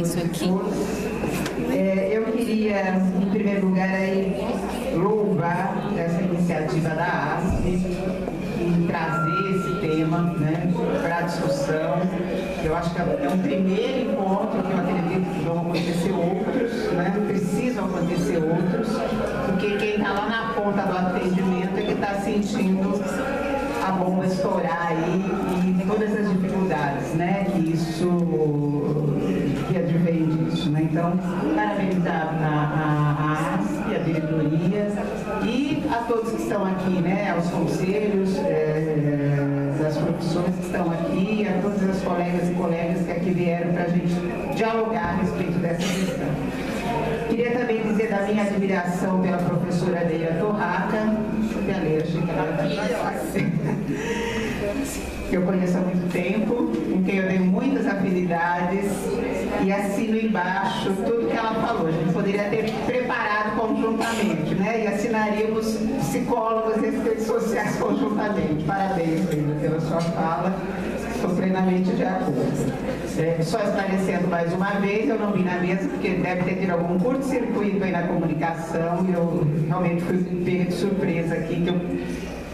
silêncio aqui. Eu queria, em primeiro lugar, aí, louvar essa iniciativa da ASP em trazer esse tema, né, para a discussão. Eu acho que é um primeiro encontro que eu acredito que vão acontecer outros, né, precisam acontecer outros, porque quem está lá na ponta do atendimento é que está sentindo a bomba estourar aí e todas as dificuldades, né, que advém disso, né? Então, parabenizar a ASP, a diretoria e a todos que estão aqui, né, aos conselhos, das profissões que estão aqui, a todas as colegas e colegas que aqui vieram para a gente dialogar a respeito dessa questão. Queria também dizer da minha admiração pela professora Leila Torraca, que eu conheço há muito tempo, com quem eu tenho muitas afinidades e assino embaixo tudo que ela falou. A gente poderia ter preparado conjuntamente, né? E assinaríamos psicólogos e assistentes sociais conjuntamente. Parabéns, Leila, pela sua fala. Estou plenamente de acordo. Só esclarecendo mais uma vez, eu não vim na mesa porque deve ter tido algum curto-circuito aí na comunicação e eu realmente fui pega de surpresa aqui que eu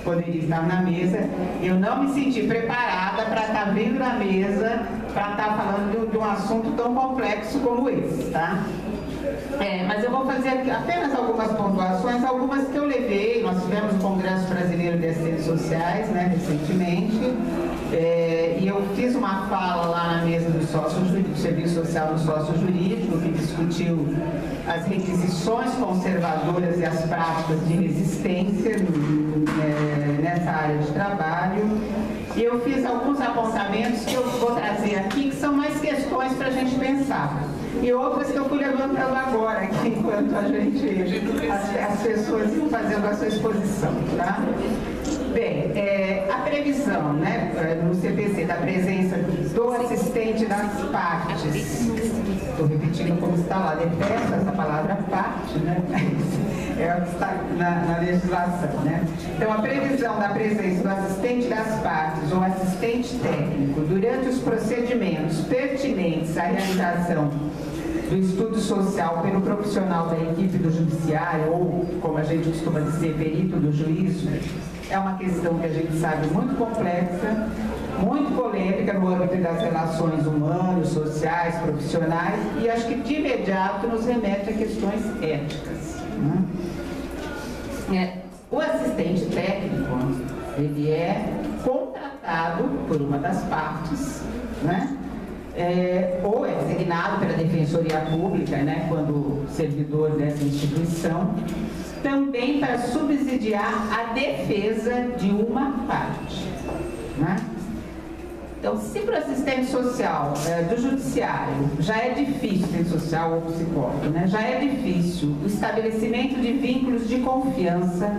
poderia estar na mesa. Eu não me senti preparada para estar vindo na mesa para estar falando de um assunto tão complexo como esse, tá? Mas eu vou fazer apenas algumas pontuações, algumas que eu levei. Nós tivemos o Congresso Brasileiro de Assistentes Sociais, né, recentemente, e eu fiz uma fala lá na mesa do Serviço Social do Sócio Jurídico, que discutiu as requisições conservadoras e as práticas de resistência nessa área de trabalho. E eu fiz alguns apontamentos que eu vou trazer aqui, que são mais questões para a gente pensar. E outras que eu fui levantando agora, aqui, enquanto as pessoas iam fazendo a sua exposição, tá? Bem, a previsão, né, no CPC, da presença do assistente das partes, estou repetindo como está lá, detesto essa palavra parte, né? É o que está na legislação, né? Então, a previsão da presença do assistente das partes ou assistente técnico durante os procedimentos pertinentes à realização do estudo social pelo profissional da equipe do judiciário, ou, como a gente costuma dizer, perito do juízo, é uma questão que a gente sabe muito complexa, muito polêmica no âmbito das relações humanas, sociais, profissionais, e acho que de imediato nos remete a questões éticas, né? O assistente técnico, ele é contratado por uma das partes, né? Ou é designado pela Defensoria Pública, né, quando servidor dessa instituição, também para subsidiar a defesa de uma parte, né? Então, se para o assistente social do judiciário já é difícil, assistente social ou psicólogo, né, já é difícil o estabelecimento de vínculos de confiança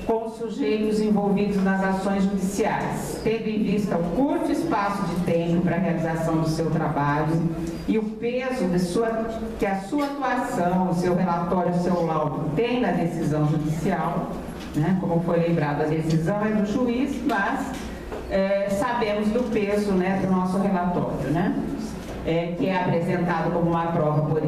com os sujeitos envolvidos nas ações judiciais, tendo em vista o curto espaço de tempo para a realização do seu trabalho e o peso que a sua atuação, o seu relatório, o seu laudo tem na decisão judicial, né? Como foi lembrado, a decisão é do juiz, mas sabemos do peso, né, do nosso relatório, né? Que é apresentado como uma prova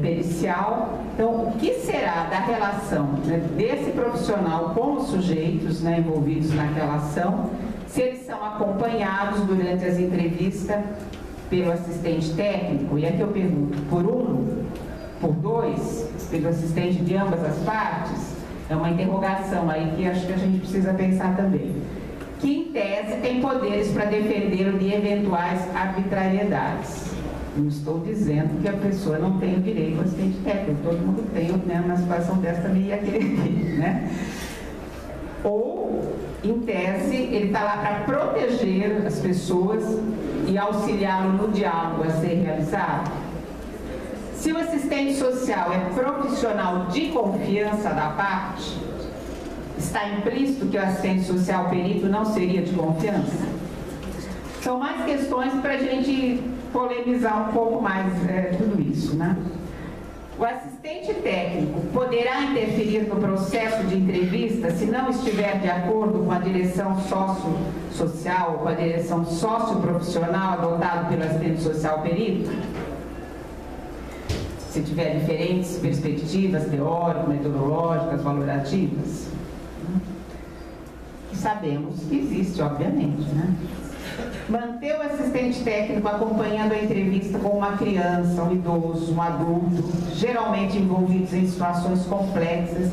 pericial. Então, o que será da relação, né, desse profissional com os sujeitos, né, envolvidos naquela ação, se eles são acompanhados durante as entrevistas pelo assistente técnico? E aqui eu pergunto, por um, por dois, pelo assistente de ambas as partes? É uma interrogação aí que acho que a gente precisa pensar também. Que, em tese, tem poderes para defendê-lo de eventuais arbitrariedades. Não estou dizendo que a pessoa não tem o direito ao assistente técnico, todo mundo tem, né, uma situação dessa também ia querer ter, né? Ou, em tese, ele está lá para proteger as pessoas e auxiliá-lo no diálogo a ser realizado. Se o assistente social é profissional de confiança da parte, está implícito que o assistente social perito não seria de confiança? São mais questões para a gente polemizar um pouco mais tudo isso, né? O assistente técnico poderá interferir no processo de entrevista se não estiver de acordo com a direção sociosocial ou com a direção socioprofissional adotado pelo assistente social perito? se tiver diferentes perspectivas teóricas, metodológicas, valorativas? Sabemos que existe, obviamente, né? Manter o assistente técnico acompanhando a entrevista com uma criança, um idoso, um adulto, geralmente envolvidos em situações complexas,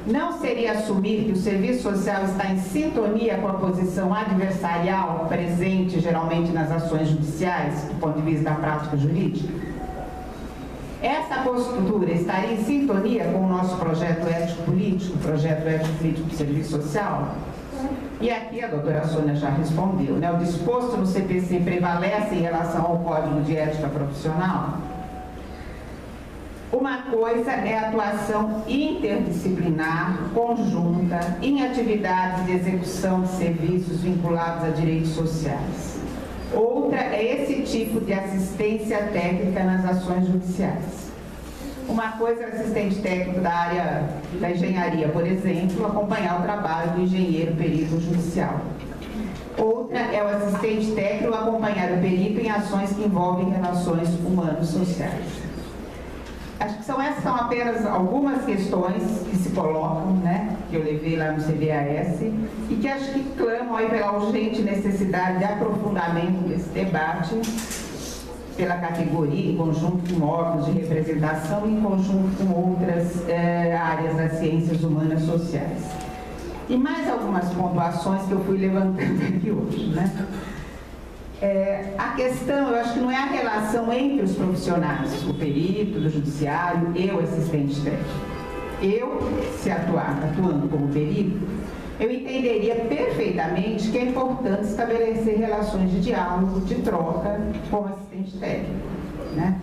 não seria assumir que o serviço social está em sintonia com a posição adversarial presente geralmente nas ações judiciais, do ponto de vista da prática jurídica? Essa postura estaria em sintonia com o nosso projeto ético-político, projeto ético-político do serviço social? E aqui a doutora Sônia já respondeu, né? O disposto no CPC prevalece em relação ao Código de Ética Profissional? Uma coisa é a atuação interdisciplinar, conjunta, em atividades de execução de serviços vinculados a direitos sociais. Outra é esse tipo de assistência técnica nas ações judiciais. Uma coisa é o assistente técnico da área da engenharia, por exemplo, acompanhar o trabalho do engenheiro perito judicial. Outra é o assistente técnico acompanhar o perito em ações que envolvem relações humanos-sociais. Acho que essas são apenas algumas questões que se colocam, né, que eu levei lá no CBAS, e que acho que clamam aí pela urgente necessidade de aprofundamento desse debate, pela categoria, em conjunto com órgãos de representação e em conjunto com outras áreas das ciências humanas sociais. E mais algumas pontuações que eu fui levantando aqui hoje, né? A questão, eu acho que não é a relação entre os profissionais, o perito do judiciário e o assistente técnico. Eu, se atuando como perito, eu entenderia perfeitamente que é importante estabelecer relações de diálogo, de troca com o assistente técnico, né?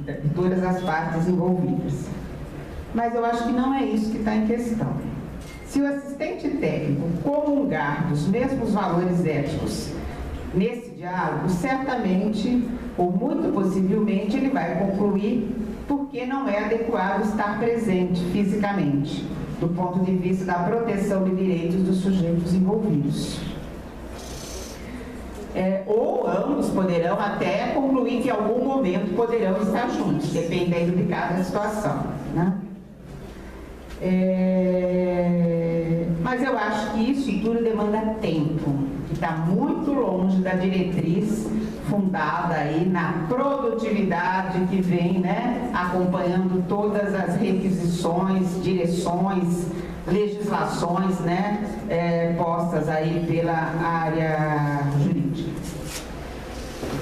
De todas as partes envolvidas. Mas eu acho que não é isso que está em questão. Se o assistente técnico comungar dos mesmos valores éticos nesse diálogo, certamente, ou muito possivelmente, ele vai concluir porque não é adequado estar presente fisicamente, do ponto de vista da proteção de direitos dos sujeitos envolvidos. Ou ambos poderão até concluir que em algum momento poderão estar juntos, dependendo de cada situação, né? Mas eu acho que isso tudo demanda tempo, que está muito longe da diretriz fundada aí na produtividade que vem, né, acompanhando todas as requisições, direções, legislações, né, postas aí pela área jurídica.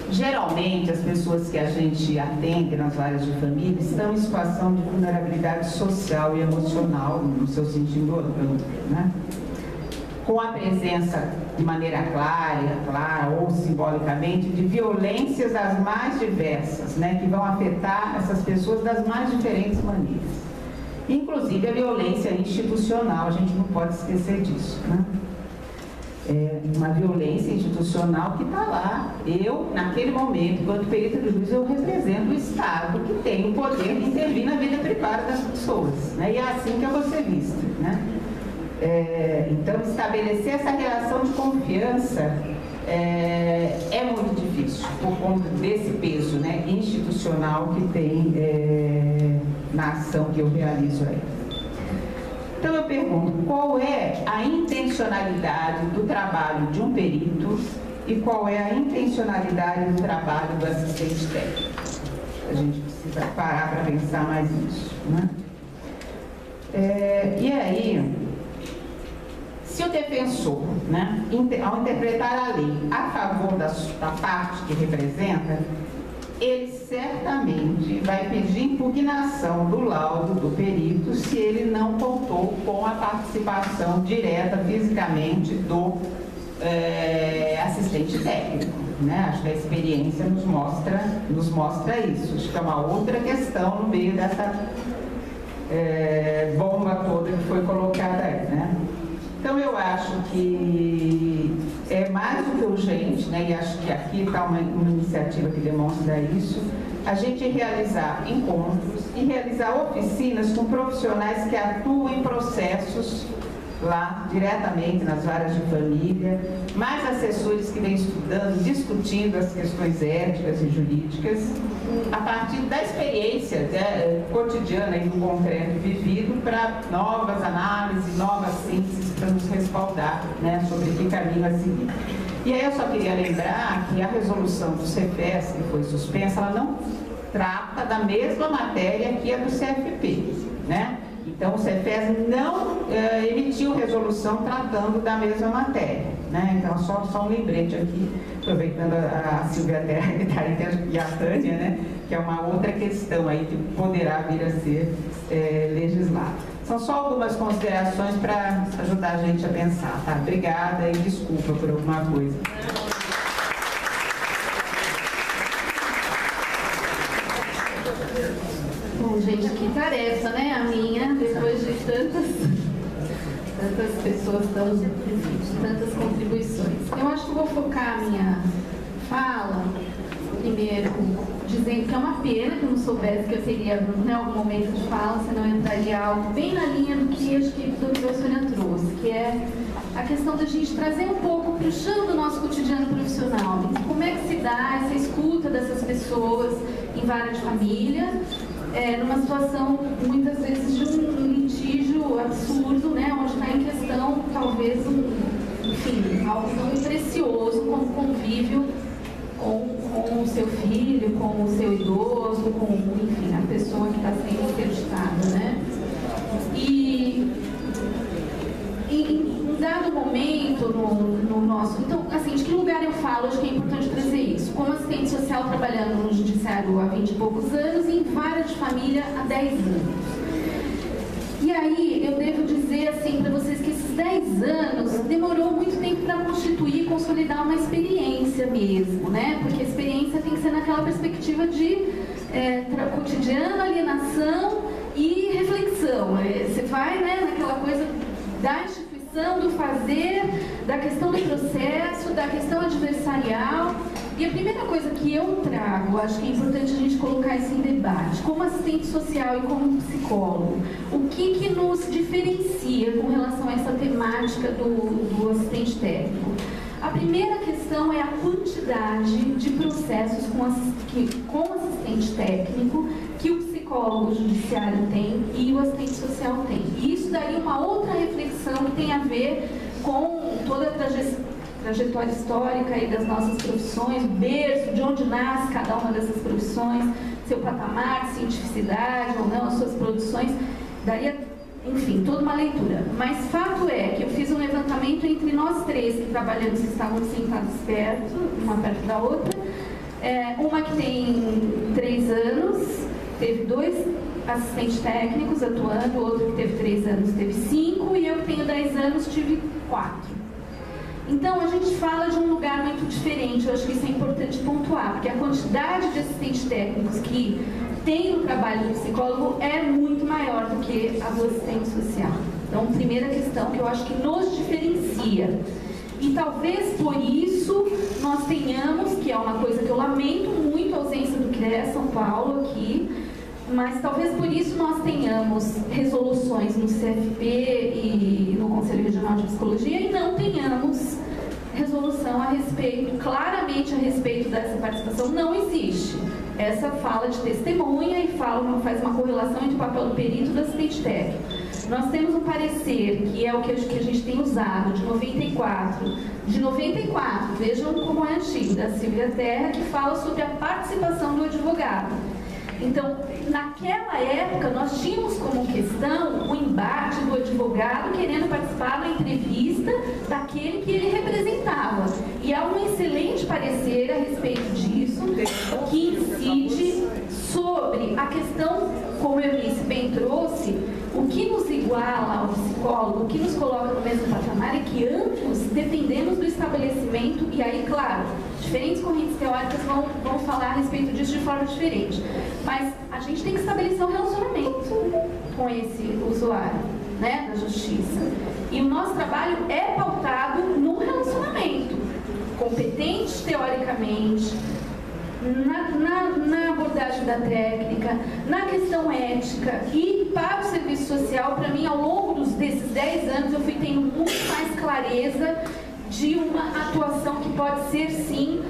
Geralmente, as pessoas que a gente atende nas áreas de família estão em situação de vulnerabilidade social e emocional, no seu sentido amplo, né? Com a presença de maneira clara ou simbolicamente, de violências das mais diversas, né? Que vão afetar essas pessoas das mais diferentes maneiras. Inclusive a violência institucional, a gente não pode esquecer disso, né? Uma violência institucional que está lá. Eu, naquele momento, enquanto perito do juiz, eu represento o Estado que tem o poder de intervir na vida privada das pessoas, né? E é assim que eu vou ser vista, né? Então, estabelecer essa relação de confiança é muito difícil, por conta desse peso, né, institucional que tem na ação que eu realizo aí. Então eu pergunto, qual é a intencionalidade do trabalho de um perito e qual é a intencionalidade do trabalho do assistente técnico? A gente precisa parar para pensar mais nisso, né? E aí, se o defensor, né, ao interpretar a lei a favor da parte que representa, ele certamente vai pedir impugnação do laudo do perito se ele não contou com a participação direta fisicamente do assistente técnico, né? Acho que a experiência nos mostra isso. Acho que é uma outra questão no meio dessa bomba toda que foi colocada aí, né? Então eu acho que é mais do que urgente, né, e acho que aqui está uma iniciativa que demonstra isso, a gente realizar encontros e realizar oficinas com profissionais que atuam em processos lá diretamente nas varas de família, mais assessores que vêm estudando, discutindo as questões éticas e jurídicas, a partir da experiência cotidiana e do concreto vivido, para novas análises, novas sínteses para nos respaldar, né, sobre que caminho a seguir. E aí eu só queria lembrar que a resolução do CEFES, que foi suspensa, ela não trata da mesma matéria que a do CFP, né? Então, o CEFES não emitiu resolução tratando da mesma matéria, né? Então, só um lembrete aqui, aproveitando a Silvia Terra e a Tânia, né? Que é uma outra questão aí que poderá vir a ser legislada. São só algumas considerações para ajudar a gente a pensar, tá? Obrigada e desculpa por alguma coisa. Bom, gente, que tarefa, né? A minha, depois de tantas pessoas, tantas contribuições. Eu acho que vou focar a minha fala, primeiro, dizendo que é uma pena que eu não soubesse que eu teria, em algum momento de fala, senão entraria algo bem na linha do que acho que a doutora Sônia trouxe, que é a questão da gente trazer um pouco para o chão do nosso cotidiano profissional. Como é que se dá essa escuta dessas pessoas em vara de família, numa situação, muitas vezes, de um litígio absurdo, né, onde está em questão, talvez, enfim, algo tão precioso como convívio com o seu filho, com o seu idoso, com, enfim, a pessoa que está sendo interditada, né? E em um dado momento no nosso... Então, assim, de que lugar eu falo? Acho que é importante trazer isso. Como assistente social trabalhando no judiciário há 20 e poucos anos e em vara de família há 10 anos. E aí, eu devo dizer assim para vocês que esses 10 anos demorou muito tempo para constituir e consolidar uma experiência mesmo, né? Porque a experiência tem que ser naquela perspectiva de cotidiano, alienação e reflexão. Você vai, né, naquela coisa da instituição, do fazer, da questão do processo, da questão adversarial. E a primeira coisa que eu trago, acho que é importante a gente colocar isso em debate, como assistente social e como psicólogo, o que nos diferencia com relação a essa temática do assistente técnico? A primeira questão é a quantidade de processos com assistente técnico que o psicólogo judiciário tem e o assistente social tem. E isso daí é uma outra reflexão que tem a ver com toda a trajetória histórica aí das nossas profissões, o berço, de onde nasce cada uma dessas profissões, seu patamar de cientificidade ou não, as suas produções, daria, enfim, toda uma leitura. Mas fato é que eu fiz um levantamento entre nós três que trabalhamos, que estavam sentados perto, uma perto da outra, uma que tem 3 anos, teve 2 assistentes técnicos atuando, outro que teve 3 anos teve 5, e eu que tenho 10 anos tive 4. Então, a gente fala de um lugar muito diferente, eu acho que isso é importante pontuar, porque a quantidade de assistentes técnicos que tem no trabalho do psicólogo é muito maior do que a do assistente social. Então, primeira questão que eu acho que nos diferencia. E talvez por isso nós tenhamos, que é uma coisa que eu lamento muito, a ausência do CREA São Paulo aqui, mas talvez por isso nós tenhamos resoluções no CFP e no Conselho Regional de Psicologia e não tenhamos resolução a respeito, claramente a respeito dessa participação, não existe. Essa fala de testemunha e faz uma correlação entre o papel do perito e do assistente técnico. Nós temos um parecer, que é o que a gente tem usado, de 94, vejam como é antigo, da Silvia Terra, que fala sobre a participação do advogado. Então, naquela época, nós tínhamos como questão o embate do advogado querendo participar da entrevista daquele que ele representava. E há um excelente parecer a respeito disso, que incide sobre a questão, como eu disse, bem trouxe, o que nos iguala ao psicólogo, o que nos coloca no mesmo patamar é que ambos dependemos do estabelecimento, e aí, claro, diferentes correntes teóricas vão falar a respeito disso de forma diferente. Mas a gente tem que estabelecer um relacionamento com esse usuário, né, da justiça. E o nosso trabalho é pautado num relacionamento. Competente teoricamente, na abordagem da técnica, na questão ética e para o serviço social. Para mim, ao longo desses 10 anos, eu fui tendo muito mais clareza de uma atuação que pode ser, sim,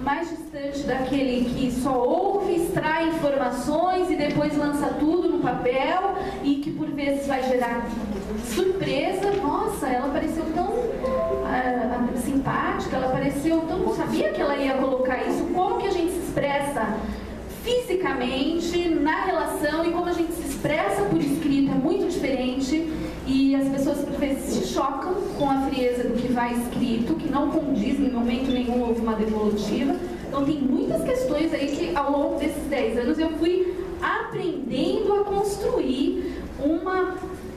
mais distante daquele que só ouve, extrai informações e depois lança tudo no papel e que por vezes vai gerar surpresa. Nossa, ela pareceu tão simpática, ela pareceu tão... Não sabia que ela ia colocar isso. Como que a gente se expressa fisicamente na relação e como a gente se expressa por escrito é muito diferente. E as pessoas por vezes se chocam com a frieza do que vai escrito, que não condiz, em momento nenhum houve uma devolutiva. Então tem muitas questões aí que ao longo desses 10 anos eu fui aprendendo a construir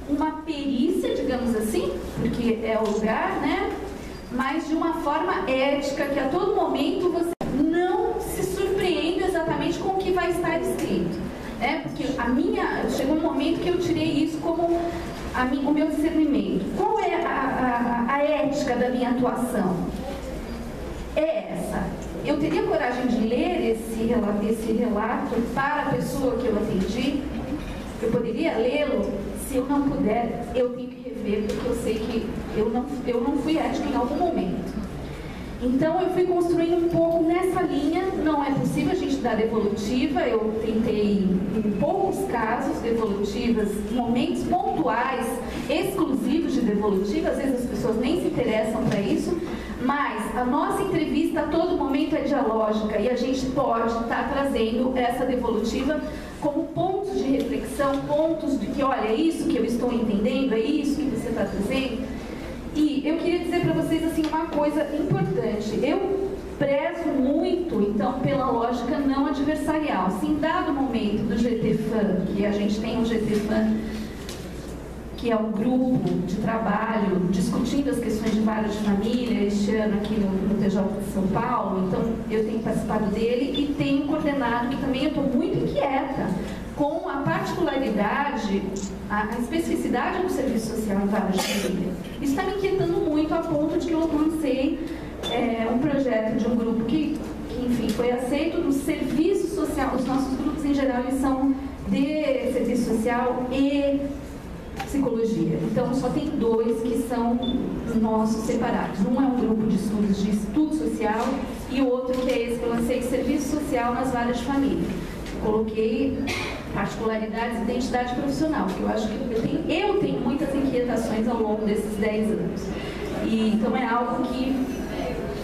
uma perícia, digamos assim, porque é o lugar, né? Mas de uma forma ética, que a todo momento você não se surpreende exatamente com o que vai estar escrito. Porque chegou um momento que eu tirei isso como o meu discernimento. Qual é a ética da minha atuação? É essa. Eu teria coragem de ler esse relato para a pessoa que eu atendi? Eu poderia lê-lo? Se eu não puder, eu tenho que rever, porque eu sei que eu não fui ética em algum momento. Então eu fui construindo um pouco nessa linha. Não é possível a gente dar devolutiva. Eu tentei, em poucos casos, devolutivas, momentos pontuais, exclusivos de devolutiva. Às vezes as pessoas nem se interessam para isso, mas a nossa entrevista a todo momento é dialógica e a gente pode estar trazendo essa devolutiva como pontos de reflexão, pontos de que, olha, é isso que eu estou entendendo, é isso que você está trazendo. E eu queria dizer para vocês assim, uma coisa importante. Eu prezo muito, então, pela lógica não adversarial. Se em dado momento do GTFAM, que a gente tem um GTFAM, que é um grupo de trabalho discutindo as questões de vara de família, este ano aqui no TJ de São Paulo, então eu tenho participado dele e tenho coordenado, que também eu estou muito inquieta com a particularidade, a especificidade do serviço social em vara de família. Isso está me inquietando muito, a ponto de que eu lancei um projeto de um grupo que, enfim, foi aceito do serviço social. Os nossos grupos, em geral, eles são de serviço social e psicologia. Então, só tem 2 que são nossos separados. Um é um grupo de estudos de estudo social e o outro que é esse que eu lancei, serviço social nas varas de família. Coloquei particularidades e identidade profissional, porque eu acho que eu tenho muitas inquietações ao longo desses 10 anos. E, então é algo que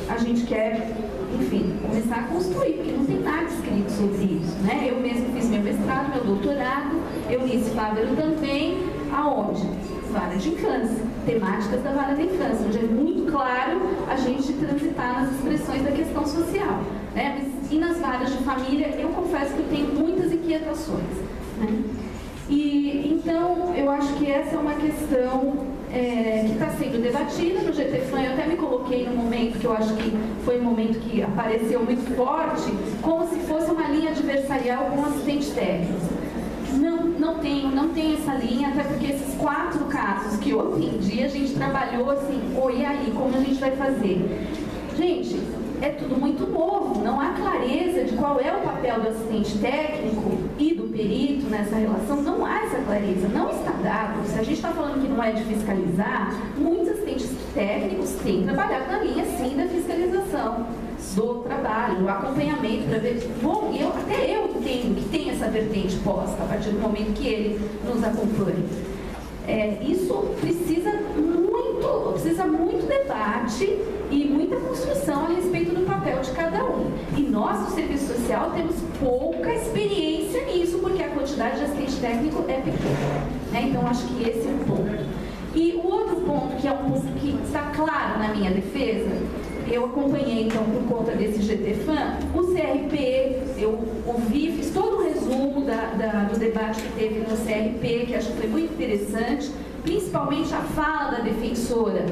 a gente quer, enfim, começar a construir, porque não tem nada escrito sobre isso, né? Eu mesmo fiz meu mestrado, meu doutorado, Eunice Fávero também, aonde? Vara de infância, temáticas da vara da infância, onde é muito claro a gente transitar nas expressões da questão social, né? E nas varas de família, eu confesso que eu tenho muitas inquietações, né? E então, eu acho que essa é uma questão que está sendo debatida no GTFAM. Eu até me coloquei num momento que eu acho que foi um momento que apareceu muito forte, como se fosse uma linha adversarial com assistente técnico. Não tem essa linha, até porque esses 4 casos que eu atendi, a gente trabalhou assim, e aí, como a gente vai fazer? Gente, é tudo muito novo, não há clareza de qual é o papel do assistente técnico e do perito nessa relação, não há essa clareza, não está dado. Se a gente está falando que não é de fiscalizar, muitos assistentes técnicos têm trabalhado na linha, sim, da fiscalização do trabalho, do acompanhamento, para ver, bom, até eu entendo que tem essa vertente posta, a partir do momento que ele nos acompanha. Isso precisa muito debate e muita construção a respeito do papel de cada um. E nós, do Serviço Social, temos pouca experiência nisso, porque a quantidade de assistente técnico é pequena, né? Então, acho que esse é um ponto. E o outro ponto, que é um ponto que está claro na minha defesa, eu acompanhei, então, por conta desse GTFAM, o CRP, eu ouvi, fiz todo um resumo do debate que teve no CRP, que acho que foi muito interessante, principalmente a fala da defensora,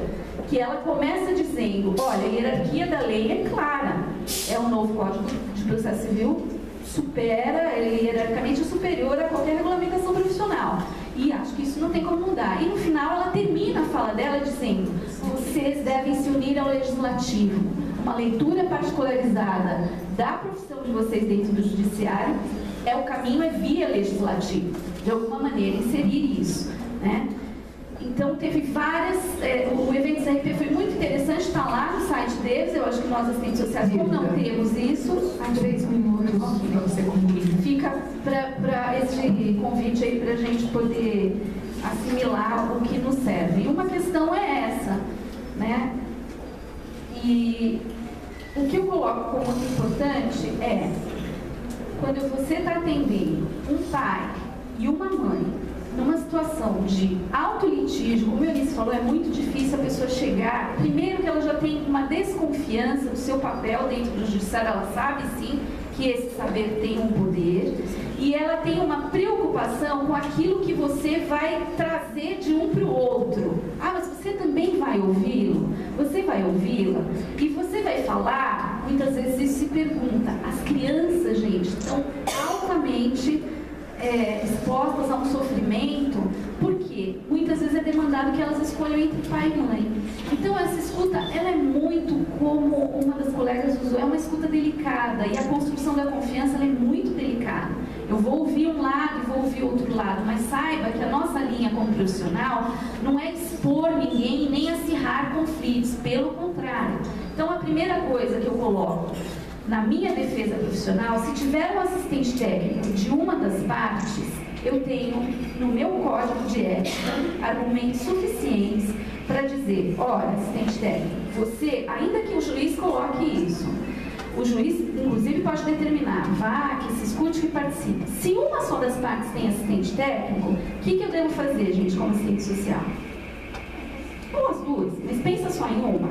que ela começa dizendo, olha, a hierarquia da lei é clara, é um novo Código de Processo Civil, ele hierarquicamente é superior a qualquer regulamentação profissional. E acho que isso não tem como mudar. E no final ela termina a fala dela dizendo, vocês devem se unir ao legislativo. uma leitura particularizada da profissão de vocês dentro do judiciário, o caminho é via legislativo, de alguma maneira inserir isso, né? Então teve várias, o evento CRP foi muito interessante, está lá no site deles, eu acho que nós assistentes sociais, como não temos isso, há 3 minutos para você concluir. Fica para esse convite aí para a gente poder assimilar o que nos serve. E uma questão é essa, né? E o que eu coloco como muito importante é, quando você está atendendo um pai e uma mãe numa situação de alto litígio, como a Eunice falou, é muito difícil a pessoa chegar, primeiro que ela já tem uma desconfiança do seu papel dentro do judiciário, ela sabe sim que esse saber tem um poder, e ela tem uma preocupação com aquilo que você vai trazer de um para o outro. Ah, mas você também vai ouvi-lo? Você vai ouvi-la? E você vai falar, muitas vezes isso se pergunta, as crianças, gente, estão altamente expostas a um sofrimento, porque muitas vezes é demandado que elas escolham entre pai e mãe. Então essa escuta, ela é muito, como uma das colegas usou, é uma escuta delicada, e a construção da confiança ela é muito delicada. Eu vou ouvir um lado e vou ouvir outro lado, mas saiba que a nossa linha como profissional não é expor ninguém nem acirrar conflitos, pelo contrário. Então a primeira coisa que eu coloco na minha defesa profissional, se tiver um assistente técnico de uma das partes, eu tenho no meu código de ética argumentos suficientes para dizer, olha, assistente técnico, você, ainda que o juiz coloque isso, o juiz, inclusive, pode determinar, vá, que se escute, que participe. Se uma só das partes tem assistente técnico, o que eu devo fazer, gente, como assistente social? Ou as duas, mas pensa só em uma.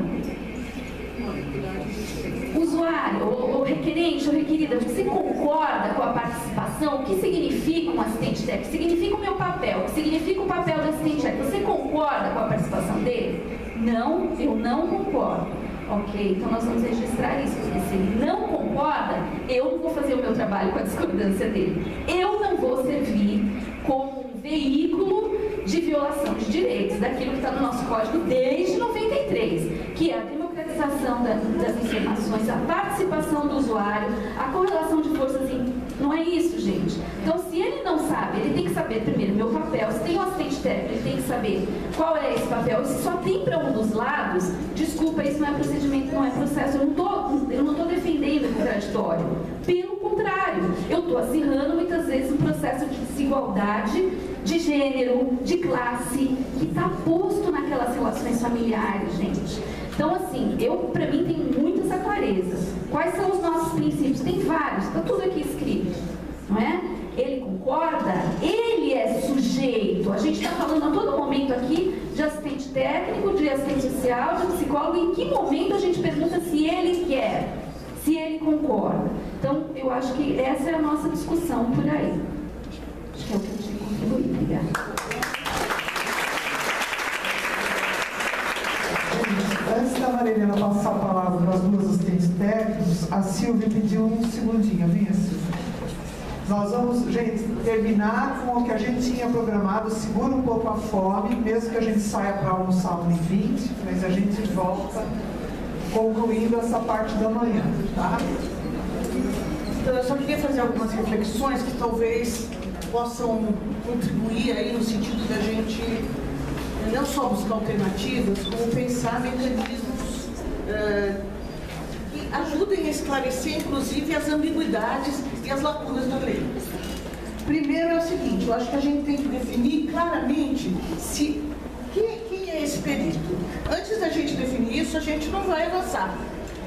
Usuário, ou requerente, ou requerida, você concorda com a participação? O que significa um assistente técnico? Significa o meu papel? O que significa o papel do assistente técnico? Você concorda com a participação dele? Não, eu não concordo. Ok, então nós vamos registrar isso, porque se ele não concorda, eu não vou fazer o meu trabalho com a discordância dele. Eu não vou servir como um veículo de violação de direitos, daquilo que está no nosso código desde 93, que é a democratização das informações, a participação do usuário, a correlação de forças. Não é isso, gente. Então, se ele não sabe, ele tem que saber primeiro meu papel. Se tem um assistente técnico, ele tem que saber qual é esse papel. Se só tem para um dos lados, desculpa, isso não é procedimento, não é processo. Eu não estou defendendo o contraditório. Pelo contrário, eu estou acirrando muitas vezes um processo de desigualdade de gênero, de classe, que está posto naquelas relações familiares, gente. Então, assim, para mim tem muito essa clareza. Quais são os nossos princípios? Tem vários, está tudo aqui escrito, não é? Ele concorda? Ele é sujeito. A gente está falando a todo momento aqui de assistente técnico, de assistente social, de psicólogo. Em que momento a gente pergunta se ele quer, se ele concorda? Então, eu acho que essa é a nossa discussão por aí. Acho que é o que eu tinha que contribuir. Obrigada. Antes da Marilena passar a palavra para as duas assistentes técnicos, a Silvia pediu um segundinho. Venha, Silvia. Nós vamos, gente, terminar com o que a gente tinha programado. Segura um pouco a fome, mesmo que a gente saia para almoçar 1h20, mas a gente volta concluindo essa parte da manhã, tá? Então, eu só queria fazer algumas reflexões que talvez possam contribuir aí no sentido da gente não só buscar alternativas, como pensar mecanismos que ajudem a esclarecer, inclusive, as ambiguidades e as lacunas da lei. Primeiro é o seguinte, eu acho que a gente tem que definir claramente quem é esse perito. Antes da gente definir isso, a gente não vai avançar.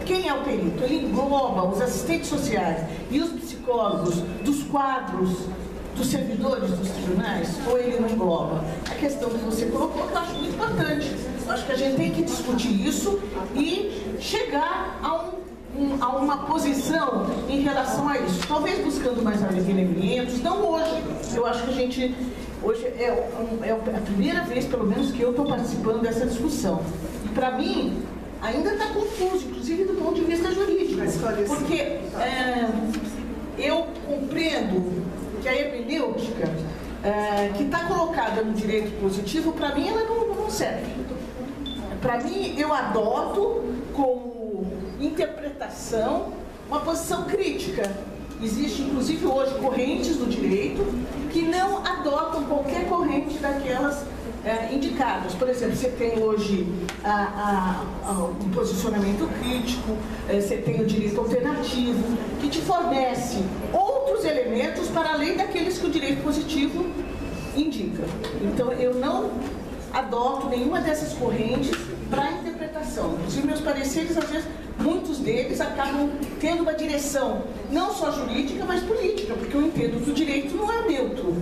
Quem é o perito? Ele engloba os assistentes sociais e os psicólogos dos quadros dos servidores dos tribunais, ou ele não engloba? A questão que você colocou, que eu acho muito importante. Eu acho que a gente tem que discutir isso e chegar a uma posição em relação a isso. Talvez buscando mais elementos, não hoje. Eu acho que a gente, hoje é a primeira vez, pelo menos, que eu estou participando dessa discussão. E para mim, ainda está confuso, inclusive do ponto de vista jurídico. Porque eu compreendo que a hermenêutica que está colocada no direito positivo, para mim, ela não serve. Para mim, eu adoto como interpretação, uma posição crítica. Existe, inclusive, hoje, correntes do direito que não adotam qualquer corrente daquelas indicadas. Por exemplo, você tem hoje um posicionamento crítico, você tem o direito alternativo, que te fornece outros elementos para além daqueles que o direito positivo indica. Então, eu não adoto nenhuma dessas correntes para interpretação. Inclusive, meus pareceres, às vezes, muitos deles acabam tendo uma direção não só jurídica, mas política, porque eu entendo que o direito não é neutro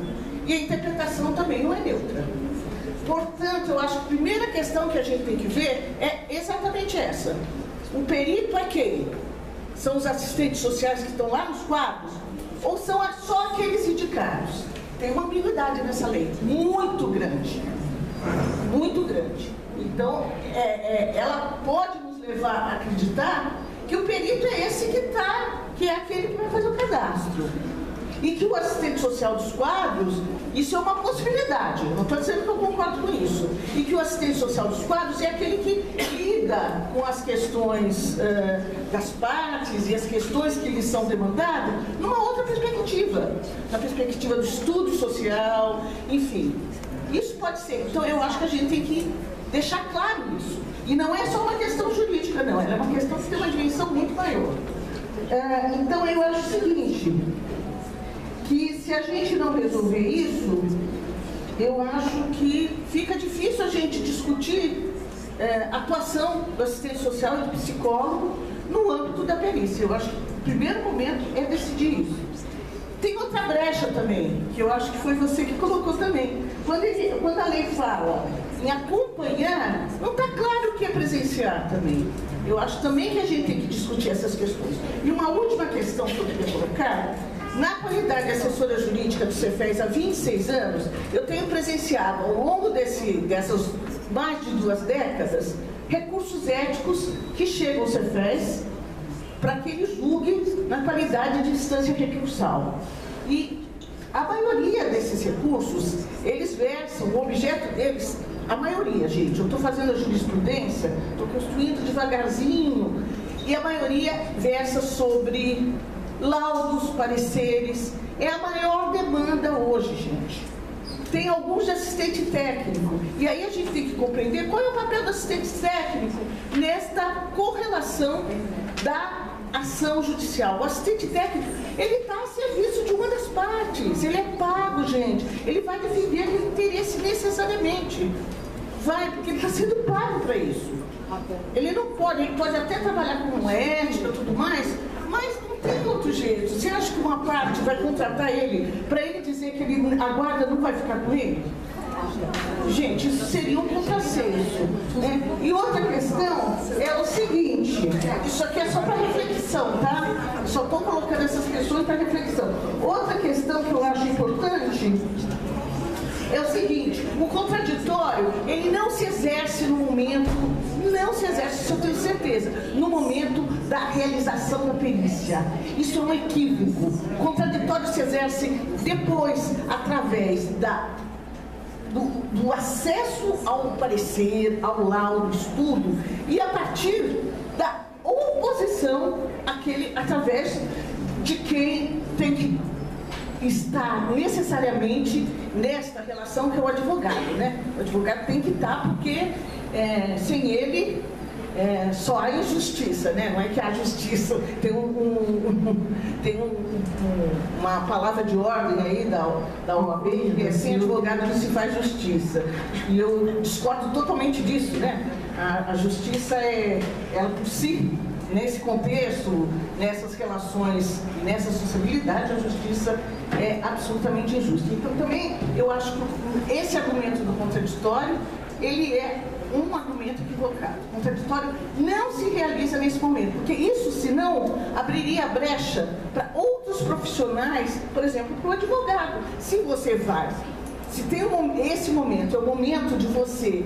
e a interpretação também não é neutra. Portanto, eu acho que a primeira questão que a gente tem que ver é exatamente essa. O perito é quem? São os assistentes sociais que estão lá nos quadros? Ou são só aqueles indicados? Tem uma ambiguidade nessa lei, muito grande. Muito grande. Então, ela pode nos levar a acreditar que o perito é esse que é aquele que vai fazer o cadastro. E que o assistente social dos quadros, isso é uma possibilidade, não estou dizendo que eu concordo com isso. E que o assistente social dos quadros é aquele que lida com as questões das partes e as questões que lhes são demandadas numa outra perspectiva. Na perspectiva do estudo social, enfim. Isso pode ser. Então, eu acho que a gente tem que deixar claro isso. E não é só uma questão jurídica, não. Ela é uma questão que tem uma dimensão muito maior. Então, eu acho o seguinte, que se a gente não resolver isso, eu acho que fica difícil a gente discutir a atuação do assistente social e do psicólogo no âmbito da perícia. Eu acho que o primeiro momento é decidir isso. Tem outra brecha também, que eu acho que foi você que colocou também. Quando a lei fala em acompanhar, não está claro o que é presenciar também. Eu acho também que a gente tem que discutir essas questões. E uma última questão que eu queria colocar, na qualidade de assessora jurídica do Cefes há 26 anos, eu tenho presenciado, ao longo dessas mais de 2 décadas, recursos éticos que chegam ao Cefes para que ele julgue na qualidade de instância recursal. E a maioria desses recursos, eles versam, o objeto deles, a maioria, gente, eu estou fazendo a jurisprudência, estou construindo devagarzinho, e a maioria versa sobre laudos, pareceres. É a maior demanda hoje, gente. Tem alguns de assistente técnico. E aí a gente tem que compreender qual é o papel do assistente técnico nesta correlação da ação judicial. O assistente técnico, ele está a serviço de uma das partes. Ele é pago, gente. Ele vai defender aquele interesse necessariamente. Vai, porque ele está sendo pago para isso. Ele não pode, ele pode até trabalhar com ética e tudo mais, mas não tem outro jeito. Você acha que uma parte vai contratar ele para ele dizer que a guarda não vai ficar com ele? Gente, isso seria um contrassenso, né? E outra questão é o seguinte, isso aqui é só para reflexão, tá? Só estou colocando essas questões para reflexão. Outra questão que eu acho importante é o seguinte, o contraditório, ele não se exerce no momento, isso eu tenho certeza, no momento da realização da perícia. Isso é um equívoco. O contraditório se exerce depois, através do acesso ao parecer, ao laudo, estudo, e a partir da oposição através de quem tem que estar necessariamente nesta relação, que é o advogado, né? O advogado tem que estar, porque sem ele só há injustiça, né? Não é que há justiça, tem uma palavra de ordem aí da OAB, que é sem advogado não se faz justiça. E eu discordo totalmente disso, né? A justiça ela por si, nesse contexto, nessas relações, nessa sociabilidade, a justiça é absolutamente injusta. Então também eu acho que esse argumento do contraditório, ele é um argumento equivocado. O contraditório não se realiza nesse momento, porque isso, senão, abriria a brecha para outros profissionais, por exemplo, para o advogado. Se você vai, se tem esse momento, é o momento de você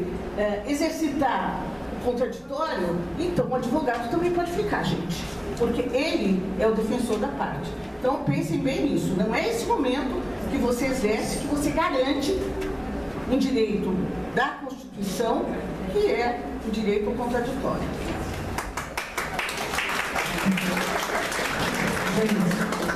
exercitar o contraditório, então o advogado também pode ficar, gente, porque ele é o defensor da parte. Então pensem bem nisso, não é esse momento que você exerce, que você garante um direito da Constituição, que é o direito ao contraditório. Gente,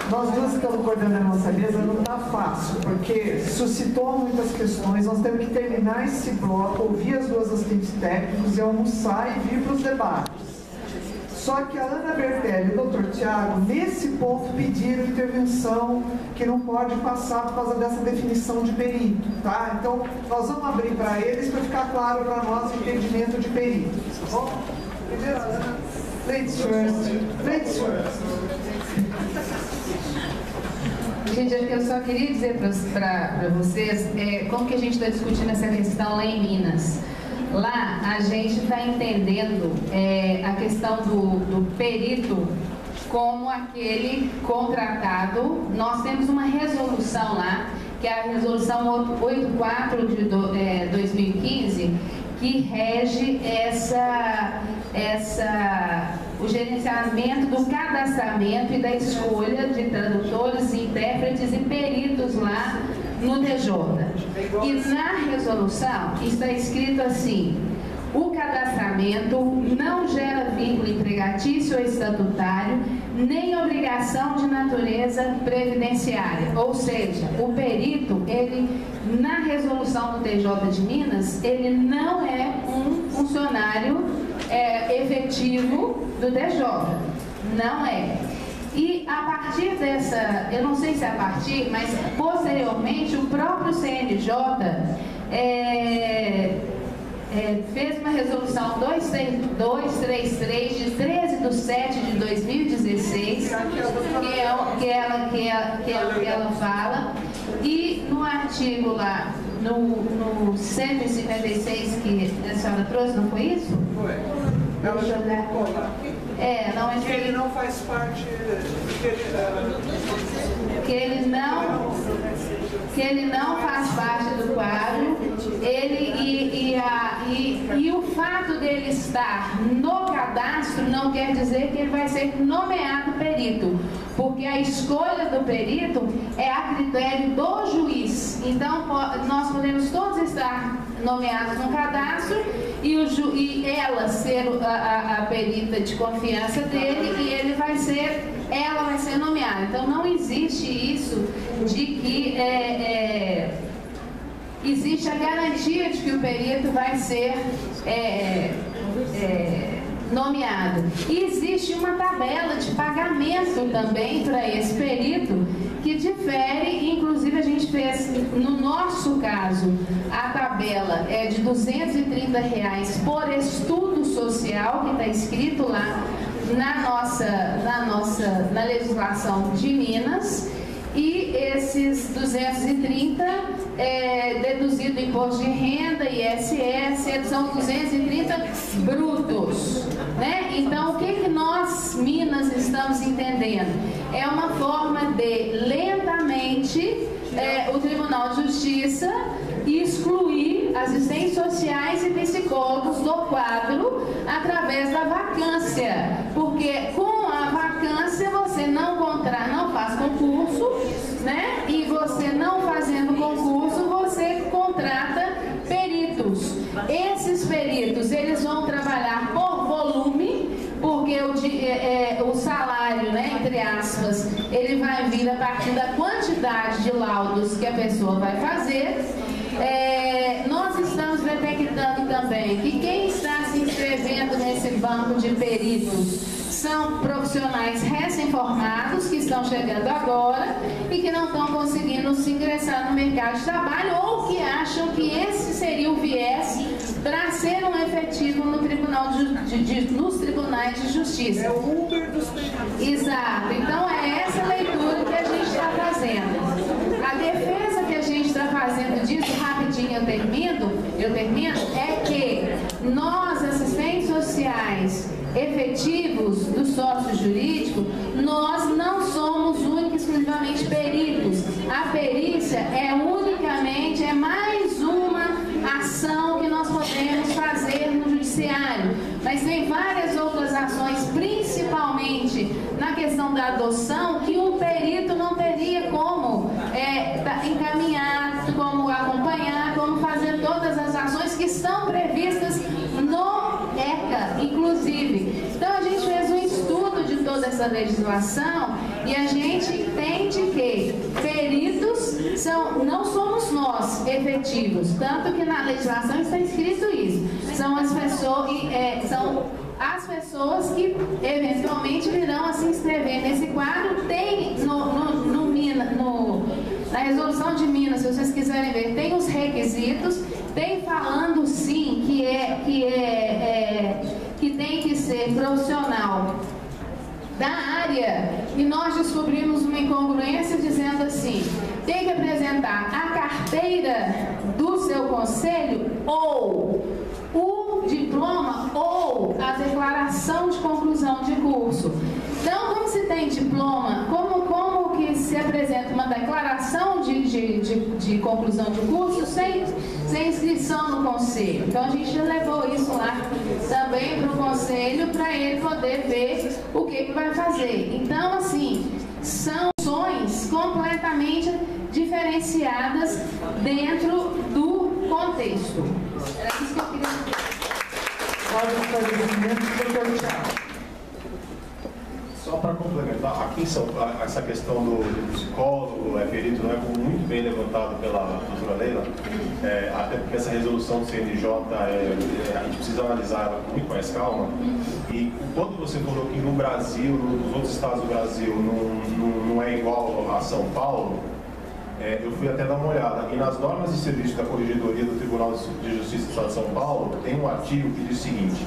nós duas que estamos coordenando a nossa mesa não está fácil, porque suscitou muitas questões. Nós temos que terminar esse bloco, ouvir as duas assistentes técnicos e almoçar e vir para os debates. Só que a Ana Bertelli e o Dr. Tiago, nesse ponto, pediram intervenção que não pode passar por causa dessa definição de perito, tá? Então, nós vamos abrir para eles para ficar claro para nós o entendimento de perito, tá bom? Primeiro, Ana, ladies first. Ladies first. Gente, eu só queria dizer para vocês como que a gente está discutindo essa questão lá em Minas. Lá a gente está entendendo a questão do perito como aquele contratado. Nós temos uma resolução lá, que é a resolução 84 de 2015, que rege o gerenciamento do cadastramento e da escolha de tradutores, intérpretes e peritos lá no TJ. E na resolução está escrito assim: o cadastramento não gera vínculo empregatício ou estatutário, nem obrigação de natureza previdenciária. Ou seja, o perito, ele, na resolução do TJ de Minas, ele não é um funcionário efetivo do TJ. Não é. E a partir dessa, eu não sei se é a partir, mas posteriormente o próprio CNJ fez uma resolução 233 de 13/7/2016, que ela fala, e no artigo lá, no 156 que a senhora trouxe, não foi isso? Foi. Deixa eu olhar. Não, mas que ele não faz parte, que ele não faz parte do quadro, e o fato dele estar no cadastro não quer dizer que ele vai ser nomeado perito, porque a escolha do perito é a critério do juiz. Então, nós podemos todos estar nomeados no cadastro e ela ser a perita de confiança dele e ela vai ser nomeada. Então, não existe isso de que existe a garantia de que o perito vai ser nomeado. E existe uma tabela de pagamento também para esse perito que difere, inclusive a gente fez, no nosso caso, a tabela é de R$230 por estudo social, que está escrito lá na legislação de Minas. E esses 230 deduzido do imposto de renda, ISS, são 230 brutos, né? Então, o que nós, Minas, estamos entendendo? É uma forma de, lentamente, o Tribunal de Justiça excluir assistentes sociais e psicólogos do quadro através da vacância, porque com a vacância você não faz concurso, né? E você não fazendo concurso, você contrata peritos. Esses peritos, eles vão trabalhar por volume, porque o salário, né, entre aspas, ele vai vir a partir da quantidade de laudos que a pessoa vai fazer. Nós estamos detectando também que quem está se inscrevendo nesse banco de peritos são profissionais recém-formados que estão chegando agora e que não estão conseguindo se ingressar no mercado de trabalho, ou que acham que esse seria o viés para ser um efetivo no tribunal nos tribunais de justiça. É o Uber dos peritos. Exato. Então é essa leitura que a gente está fazendo. A defesa que a gente está fazendo disso, rapidinho eu termino, é que nós, assistentes sociais efetivos do sócio jurídico, nós não somos única e exclusivamente peritos. A perícia é mais uma ação que nós podemos fazer no judiciário, mas tem várias outras ações, principalmente na questão da adoção, que o perito não teria como encaminhar, como acompanhar, como fazer todas as ações que estão previstas no ECA, inclusive. Então, a gente fez um estudo de toda essa legislação e a gente entende que peritos não somos nós efetivos, tanto que na legislação está escrito isso. São as pessoas que eventualmente virão a se inscrever nesse quadro. Tem na resolução de Minas, se vocês quiserem ver, tem os requisitos, tem falando sim que tem que ser profissional da área, e nós descobrimos uma incongruência dizendo assim: tem que apresentar a carteira do seu conselho ou o diploma ou a declaração de conclusão de curso. Então, como se tem diploma, como que se apresenta uma declaração de conclusão de curso sem inscrição no conselho? Então, a gente levou isso lá também para o conselho, para ele poder ver o que vai fazer. Então, assim, são ações completamente diferenciadas dentro do contexto. Era isso que eu queria dizer. Só para complementar, aqui em São Paulo, essa questão do psicólogo, perito, não é muito bem levantado pela doutora Leila, até porque essa resolução do CNJ, a gente precisa analisar ela com muito mais calma. E quando você falou que no Brasil, nos outros estados do Brasil, não é igual a São Paulo, eu fui até dar uma olhada. E nas normas de serviço da Corregedoria do Tribunal de Justiça do Estado de São Paulo, tem um artigo que diz o seguinte: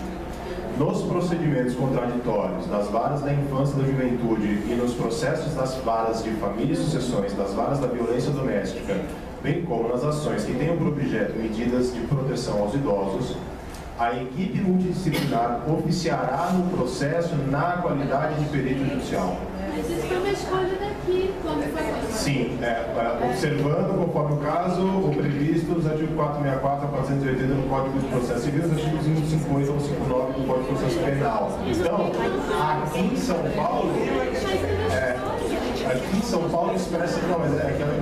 nos procedimentos contraditórios das varas da infância e da juventude e nos processos das varas de família e sucessões, das varas da violência doméstica, bem como nas ações que tenham por objeto medidas de proteção aos idosos, a equipe multidisciplinar oficiará no processo na qualidade de perito judicial. Mas isso foi uma escolha daqui, quando foi. Sim, observando, conforme o caso, o previsto nos artigos 464 a 480 no Código de Processo Civil, os artigos 58 ao 59 do Código de Processo Penal. Então, aqui em São Paulo, expressa, não, mas eu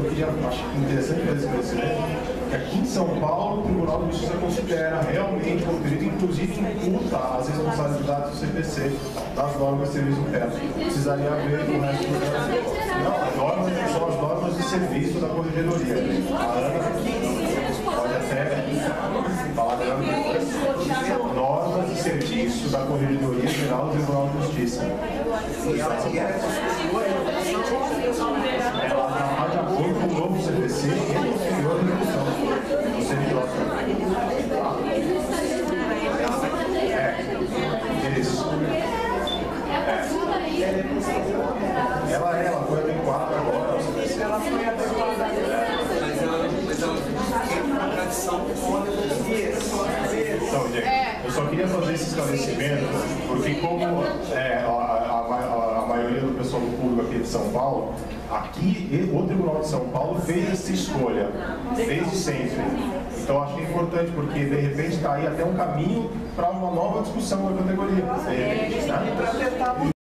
queria, acho interessante fazer esse conhecimento, que aqui em São Paulo, o Tribunal de Justiça considera realmente o perito, inclusive imputa as responsabilidades do CPC, das normas de serviço interno. Precisaria ver com o resto do Brasil. Não, as normas são as normas de serviço da Corregedoria. A Ana pode até falar dela depois. Normas de serviço da Corregedoria Geral do Tribunal de Justiça. Ela está de acordo com o novo CPC e o superior de redução do servidor. Isso. Ela foi adequada agora ao CPC. Ela foi adequada. Mas ela tem uma tradição Então, gente, eu só queria fazer esse esclarecimento, porque como a maioria do pessoal do público aqui de São Paulo, aqui o Tribunal de São Paulo fez essa escolha, desde sempre. Então acho que é importante, porque de repente está aí até um caminho para uma nova discussão da categoria. De repente, né?